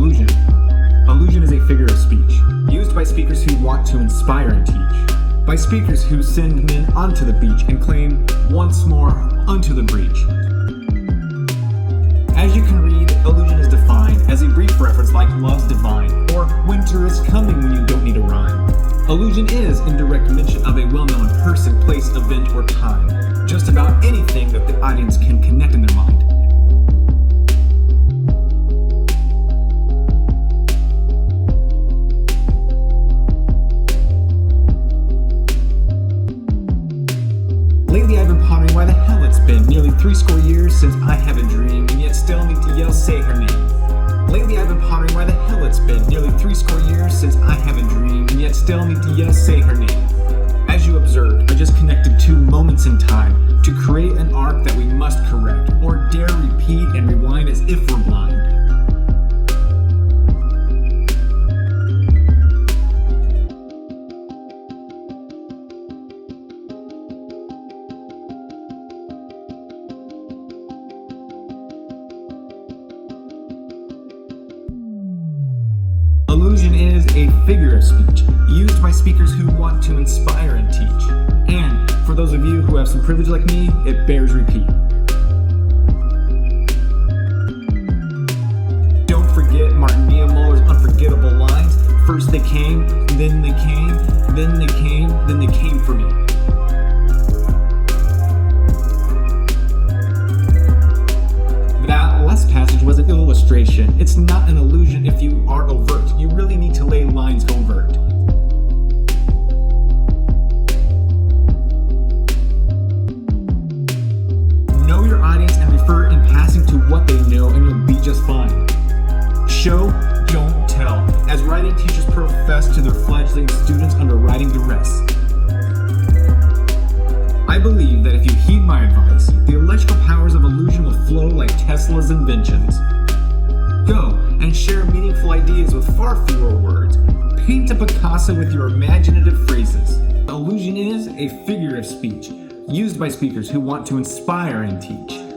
Allusion. Allusion is a figure of speech, used by speakers who want to inspire and teach. By speakers who send men onto the beach and claim, once more, unto the breach. As you can read, allusion is defined as a brief reference like love's divine, or winter is coming when you don't need a rhyme. Allusion is indirect mention of a well-known person, place, event, or time. Just about anything that the audience can connect in their mind. Lately I've been pondering why the hell it's been nearly 60 years since I have a dream and yet still need to yell say her name. Lately I've been pondering why the hell it's been nearly 60 years since I have a dream and yet still need to yell say her name. As you observed, I just connected two moments in time to create an arc that we must correct, or dare repeat and rewind as if we're blind. Allusion is a figure of speech, used by speakers who want to inspire and teach. And for those of you who have some privilege like me, it bears repeat. Don't forget Martin Niemöller's unforgettable lines. First they came, then they came, then they came, then they came for me. That last passage was an illustration. It's not an allusion if you are overt. You really need to lay lines overt. Know your audience and refer in passing to what they know and you'll be just fine. Show, don't tell, as writing teachers profess to their fledgling students under writing duress. I believe that if you heed my advice, the electrical powers of allusion will flow like Tesla's inventions. Go and share meaningful ideas with far fewer words. Paint a Picasso with your imaginative phrases. Allusion is a figure of speech, used by speakers who want to inspire and teach.